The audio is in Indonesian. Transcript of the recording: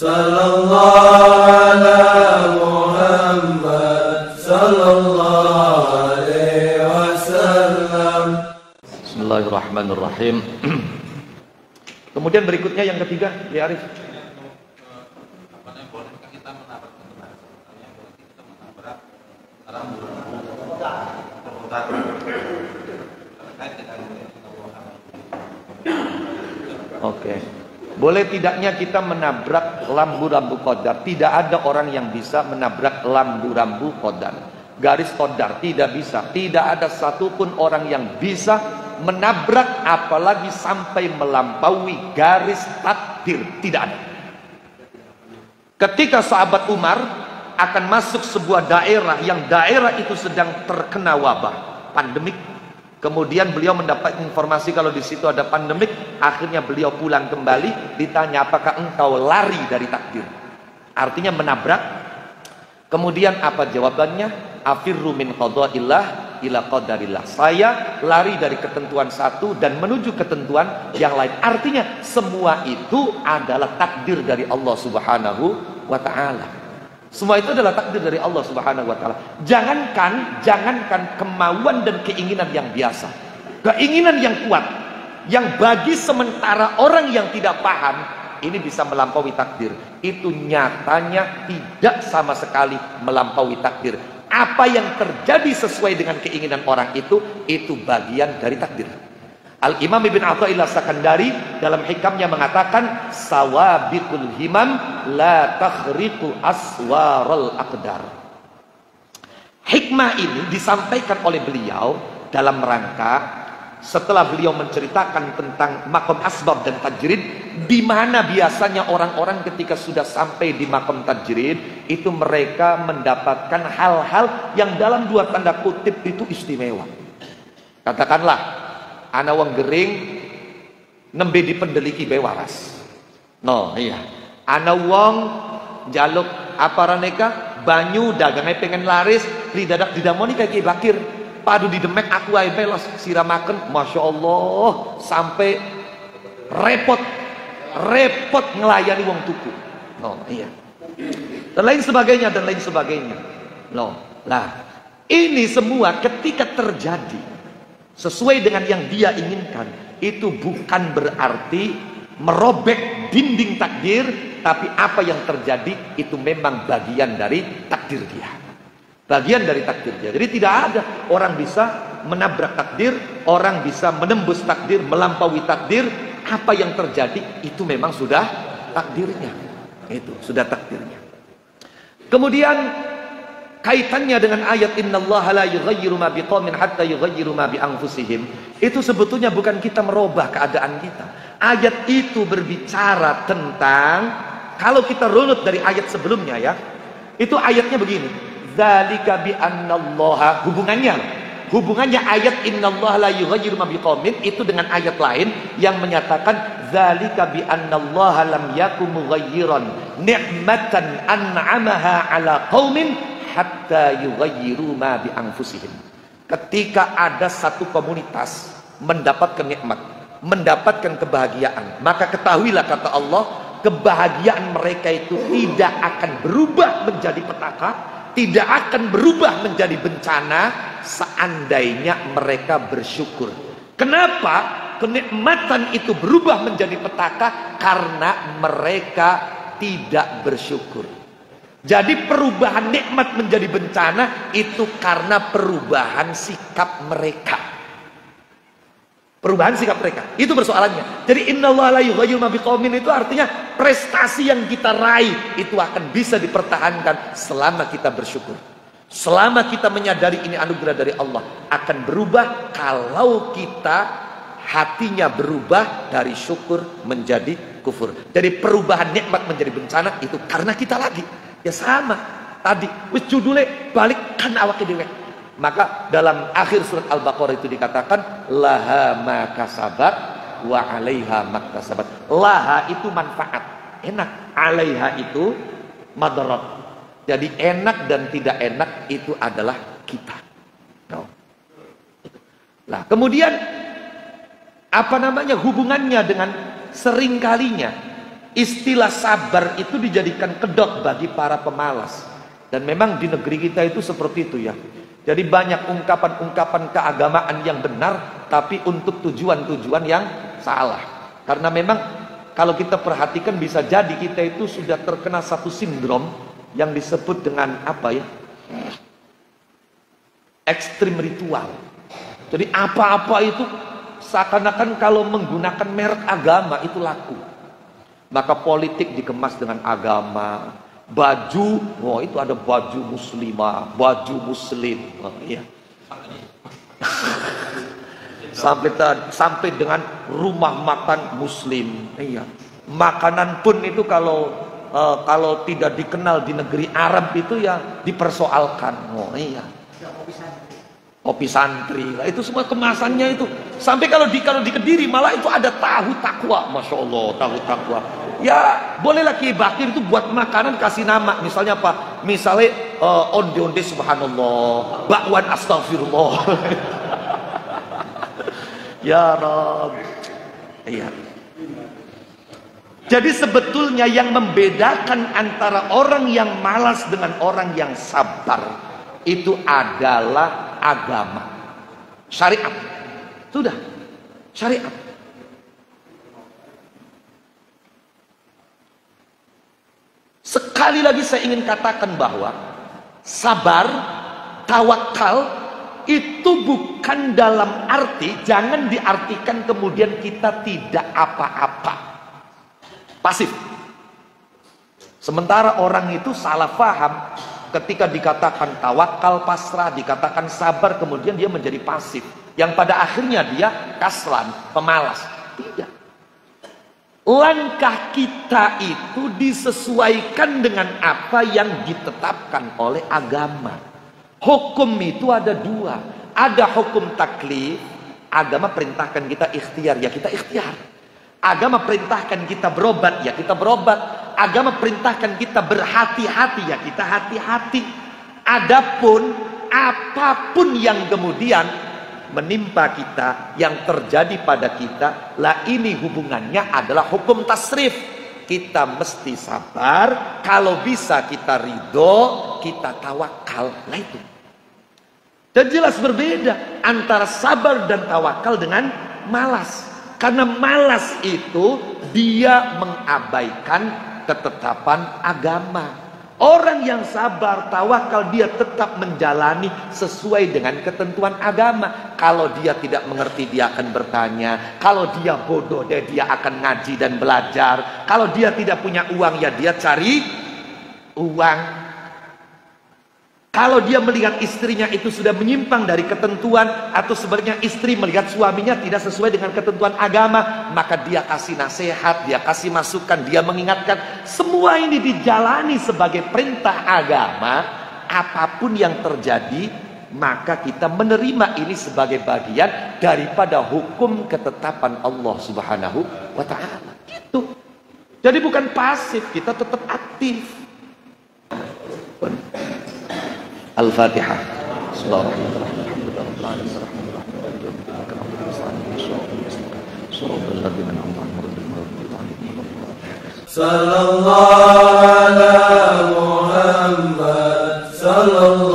Sallallahu ala Muhammad sallallahu alaihi wasallam. Bismillahirrahmanirrahim. Kemudian berikutnya yang ketiga, ya Arif. Oke. Boleh tidaknya kita menabrak lambu-lambu qadar? Tidak ada orang yang bisa menabrak lambu-lambu qadar. Garis qadar tidak bisa. Tidak ada satupun orang yang bisa menabrak, apalagi sampai melampaui garis takdir. Tidak ada. Ketika sahabat Umar akan masuk sebuah daerah yang daerah itu sedang terkena wabah, pandemik. Kemudian beliau mendapat informasi kalau di situ ada pandemik. Akhirnya beliau pulang kembali, ditanya, apakah engkau lari dari takdir? Artinya menabrak. Kemudian apa jawabannya? Afirru min qadaillah ila qadarillah. Saya lari dari ketentuan satu dan menuju ketentuan yang lain. Artinya semua itu adalah takdir dari Allah Subhanahu wa ta'ala. Semua itu adalah takdir dari Allah Subhanahu wa ta'ala. Jangankan kemauan dan keinginan yang biasa, keinginan yang kuat, yang bagi sementara orang yang tidak paham ini bisa melampaui takdir, itu nyatanya tidak sama sekali melampaui takdir. Apa yang terjadi sesuai dengan keinginan orang itu bagian dari takdir. Al-Imam Ibn Athaillah Sakandari dalam hikamnya mengatakan, sawabiqul himam la takhriqu aswarul aqdar. Hikmah ini disampaikan oleh beliau dalam rangka setelah beliau menceritakan tentang makom asbab dan tajrid, di mana biasanya orang-orang ketika sudah sampai di makom tajrid itu mereka mendapatkan hal-hal yang dalam dua tanda kutip itu istimewa. Katakanlah, ana wong gering nembe dipendeliki be waras. No, iya. Ana wong jaluk apa raneka banyu dagangnya pengen laris, li dadak didamoni kayak Ki Bakir. Padu di demek aku ae belos siramaken, Masya Allah, sampai repot ngelayani wong tuku. No, iya. Dan lain sebagainya. No. Lah, ini semua ketika terjadi sesuai dengan yang dia inginkan, itu bukan berarti merobek dinding takdir, tapi apa yang terjadi itu memang bagian dari takdir dia. Bagian dari takdir dia. Jadi tidak ada orang bisa menabrak takdir, orang bisa menembus takdir, melampaui takdir. Apa yang terjadi itu memang sudah takdirnya. Itu sudah takdirnya. Kemudian kaitannya dengan ayat innallaha la yughayyiru ma biqaumin hatta yughayyiru ma bi anfusihim, itu sebetulnya bukan kita merubah keadaan kita. Ayat itu berbicara tentang, kalau kita runut dari ayat sebelumnya ya, itu ayatnya begini, dzalika bi annallaha, hubungannya ayat innallaha la yughayyiru ma biqaumin itu dengan ayat lain yang menyatakan dzalika bi annallaha lam yakum mughayyiran ni'matan an'amaha ala qaumin hatta yughayyiru ma bi anfusihim. Ketika ada satu komunitas mendapatkan nikmat, mendapatkan kebahagiaan, maka ketahuilah kata Allah, kebahagiaan mereka itu tidak akan berubah menjadi petaka, tidak akan berubah menjadi bencana seandainya mereka bersyukur. Kenapa kenikmatan itu berubah menjadi petaka? Karena mereka tidak bersyukur. Jadi perubahan nikmat menjadi bencana itu karena perubahan sikap mereka. Perubahan sikap mereka, itu persoalannya. Jadi innallaha la yughayyiru ma biqaumin itu artinya prestasi yang kita raih itu akan bisa dipertahankan selama kita bersyukur. Selama kita menyadari ini anugerah dari Allah, akan berubah kalau kita hatinya berubah dari syukur menjadi kufur. Jadi perubahan nikmat menjadi bencana itu karena kita lagi. Ya sama tadi, wis judule balikkan awake dhewe. Maka dalam akhir surat Al-Baqarah itu dikatakan laha ma kasabat wa 'alaiha maktasabat. Laha itu manfaat, enak, 'alaiha itu madarat. Jadi enak dan tidak enak itu adalah kita. No. Nah, kemudian apa namanya hubungannya dengan seringkalinya istilah sabar itu dijadikan kedok bagi para pemalas. Dan memang di negeri kita itu seperti itu ya. Jadi banyak ungkapan-ungkapan keagamaan yang benar, tapi untuk tujuan-tujuan yang salah. Karena memang kalau kita perhatikan bisa jadi kita itu sudah terkena satu sindrom yang disebut dengan apa ya? Ekstrim ritual. Jadi apa-apa itu seakan-akan kalau menggunakan merek agama itu laku. Maka politik dikemas dengan agama, baju, wah itu ada baju muslimah, baju muslim, iya. sampai dengan rumah makan muslim, iya. Makanan pun itu kalau tidak dikenal di negeri Arab itu ya dipersoalkan, oh iya. Kopi santri, lah itu semua kemasannya itu. Sampai kalau di Kediri malah itu ada tahu takwa, masya Allah, tahu takwa. Ya bolehlah Kiai Bakir itu buat makanan kasih nama, misalnya apa? Misalnya onde-onde subhanallah, bakwan astagfirullah. Ya Rabb. Iya. Jadi sebetulnya yang membedakan antara orang yang malas dengan orang yang sabar itu adalah agama, syariat. Sudah, syariat. Sekali lagi saya ingin katakan bahwa sabar, tawakal itu bukan dalam arti, jangan diartikan kemudian kita tidak apa-apa, pasif. Sementara orang itu salah paham ketika dikatakan tawakal, pasrah, dikatakan sabar, kemudian dia menjadi pasif, yang pada akhirnya dia kaslan, pemalas. Tidak. Langkah kita itu disesuaikan dengan apa yang ditetapkan oleh agama. Hukum itu ada dua. Ada hukum taklif, agama perintahkan kita ikhtiar, ya kita ikhtiar. Agama perintahkan kita berobat, ya kita berobat. Agama perintahkan kita berhati-hati, ya kita hati-hati. Adapun apapun yang kemudian menimpa kita, yang terjadi pada kita, lah ini hubungannya adalah hukum tasrif. Kita mesti sabar, kalau bisa kita ridho, kita tawakal. Lah itu. Dan jelas berbeda antara sabar dan tawakal dengan malas. Karena malas itu dia mengabaikan ketetapan agama. Orang yang sabar, tawakal, dia tetap menjalani sesuai dengan ketentuan agama. Kalau dia tidak mengerti, dia akan bertanya. Kalau dia bodoh, dia akan ngaji dan belajar. Kalau dia tidak punya uang, ya dia cari uang. Kalau dia melihat istrinya itu sudah menyimpang dari ketentuan, atau sebenarnya istri melihat suaminya tidak sesuai dengan ketentuan agama, maka dia kasih nasihat, dia kasih masukan, dia mengingatkan. Semua ini dijalani sebagai perintah agama. Apapun yang terjadi, maka kita menerima ini sebagai bagian daripada hukum ketetapan Allah Subhanahu wa ta'ala. Gitu. Jadi bukan pasif, kita tetap aktif. Al-Fatihah. Sallallahu ala Muhammad sallallahu